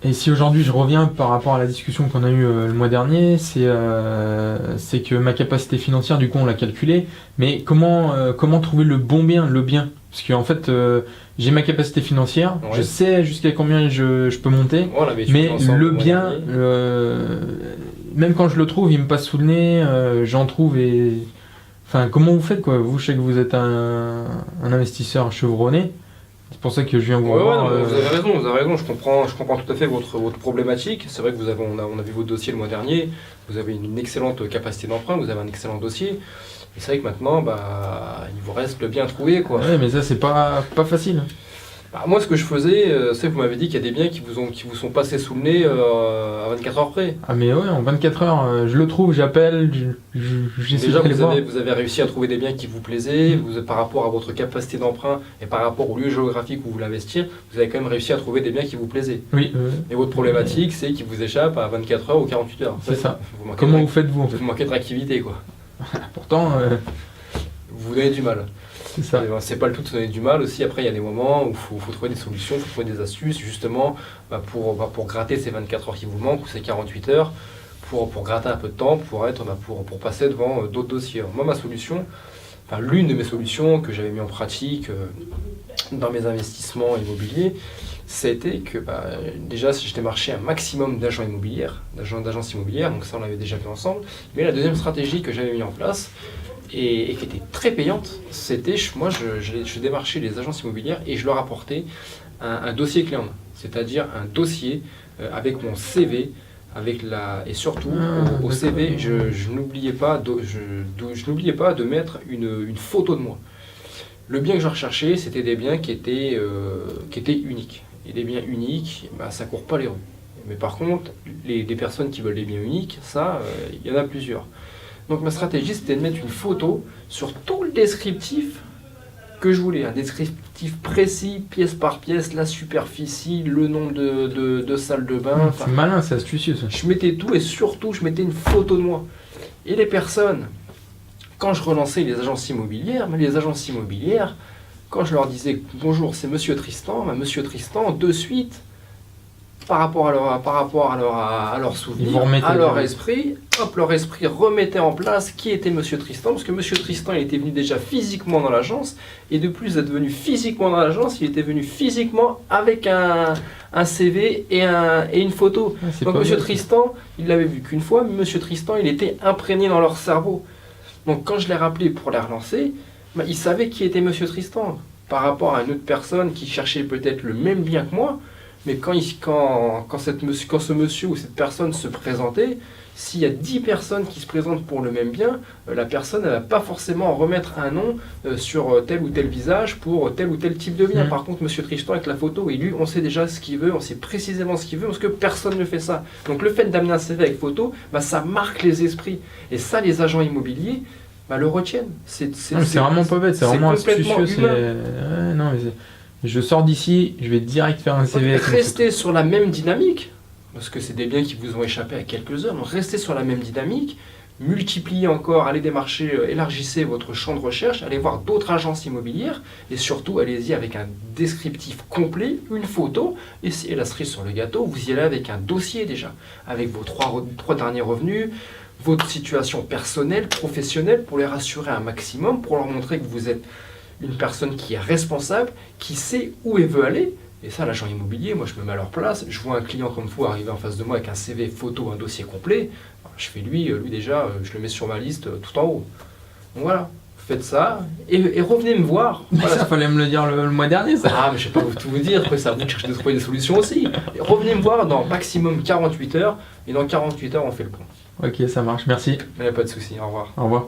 Et si aujourd'hui je reviens par rapport à la discussion qu'on a eue le mois dernier, c'est que ma capacité financière, du coup, on l'a calculée, mais comment trouver le bon bien, le bien? Parce qu'en fait, j'ai ma capacité financière, Ouais. je sais jusqu'à combien je peux monter, On l'avait étudié mais ensemble le mois bien, dernier. même quand je le trouve, il me passe sous le nez, j'en trouve et... Enfin, comment vous faites, quoi? Vous, je sais que vous êtes un investisseur chevronné, c'est pour ça que je viens vous Ouais, ouais, voir. non, mais vous avez raison, je comprends tout à fait votre problématique. C'est vrai que on a vu votre dossier le mois dernier, vous avez une excellente capacité d'emprunt, vous avez un excellent dossier. Et c'est vrai que maintenant, il vous reste le bien trouvé, quoi. Ouais, mais ça, c'est pas facile. Bah, moi, ce que je faisais, c'est que vous m'avez dit qu'il y a des biens qui vous sont passés sous le nez à 24 heures près. Ah mais ouais, en 24 heures, je le trouve, j'appelle, j'essaie Déjà, d'aller voir. vous avez réussi à trouver des biens qui vous plaisaient, par rapport à votre capacité d'emprunt et par rapport au lieu géographique où vous voulez investir, vous avez quand même réussi à trouver des biens qui vous plaisaient. Oui, Et votre problématique, c'est qu'il vous échappe à 24 heures ou 48 heures. c'est ça. Vous manquez Comment de, vous faites-vous en fait? vous manquez de réactivité, quoi. Pourtant, Vous vous donnez du mal. c'est ça. C'est pas le tout de se donner du mal aussi. Après, il y a des moments où il faut trouver des solutions, il faut trouver des astuces, justement, pour gratter ces 24 heures qui vous manquent ou ces 48 heures, pour gratter un peu de temps, pour passer devant d'autres dossiers. Alors, moi, ma solution, l'une de mes solutions que j'avais mis en pratique dans mes investissements immobiliers, c'était que déjà, si j'étais marché un maximum d'agences immobilières, donc ça on l'avait déjà vu ensemble, mais la deuxième stratégie que j'avais mis en place, et qui était très payante, c'était je démarchais les agences immobilières et je leur apportais un dossier clé en main, c'est-à-dire un dossier avec mon CV, et surtout au CV, je n'oubliais pas de mettre une photo de moi. Le bien que je recherchais, c'était des biens qui étaient uniques. Et des biens uniques, ça court pas les rues. Mais par contre, des personnes qui veulent des biens uniques, ça, il y en a plusieurs. Donc ma stratégie, c'était de mettre une photo sur tout le descriptif que je voulais. Un descriptif précis, pièce par pièce, la superficie, le nombre de salles de bain. C'est malin, c'est astucieux ça. Je mettais tout et surtout, je mettais une photo de moi. Et les personnes, quand je relançais les agences immobilières, quand je leur disais « Bonjour, c'est Monsieur Tristan », Monsieur Tristan, de suite, par rapport à leur souvenir, à leur esprit, leur esprit remettait en place qui était Monsieur Tristan, parce que Monsieur Tristan, il était venu déjà physiquement dans l'agence, et de plus d'être venu physiquement dans l'agence, il était venu physiquement avec un CV et une photo. Donc Monsieur Tristan, il l'avait vu qu'une fois, mais Monsieur Tristan, il était imprégné dans leur cerveau. Donc quand je l'ai rappelé pour les relancer, ils savaient qui était Monsieur Tristan, par rapport à une autre personne qui cherchait peut-être le même bien que moi. Mais quand ce monsieur ou cette personne se présentait, s'il y a 10 personnes qui se présentent pour le même bien, la personne ne va pas forcément remettre un nom sur tel ou tel visage pour tel ou tel type de bien. Par contre, Monsieur Tristan avec la photo, et lui, on sait déjà ce qu'il veut, on sait précisément ce qu'il veut, parce que personne ne fait ça. Donc le fait d'amener un CV avec photo, ça marque les esprits. Et ça, les agents immobiliers le retiennent. C'est vraiment pas bête, c'est vraiment astucieux. humain. Je sors d'ici, je vais direct faire un CV. Restez sur la même dynamique, parce que c'est des biens qui vous ont échappé à quelques heures, donc restez sur la même dynamique, multipliez encore, allez démarcher, élargissez votre champ de recherche, allez voir d'autres agences immobilières, et surtout allez-y avec un descriptif complet, une photo, et la cerise sur le gâteau, vous y allez avec un dossier déjà, avec vos trois derniers revenus, votre situation personnelle, professionnelle, pour les rassurer un maximum, pour leur montrer que vous êtes une personne qui est responsable, qui sait où elle veut aller. Et ça, l'agent immobilier, moi je me mets à leur place, je vois un client comme vous arriver en face de moi avec un CV, photo, un dossier complet, je fais lui déjà, je le mets sur ma liste tout en haut. Donc voilà, faites ça et revenez me voir. Voilà. Ça fallait me le dire le mois dernier ça. Ah mais je ne vais pas tout vous dire, après ça vous cherchez de trouver des solutions aussi. Et revenez me voir dans maximum 48 heures, et dans 48 heures on fait le point. Ok, ça marche, merci. Il n'y a pas de souci, au revoir. Au revoir.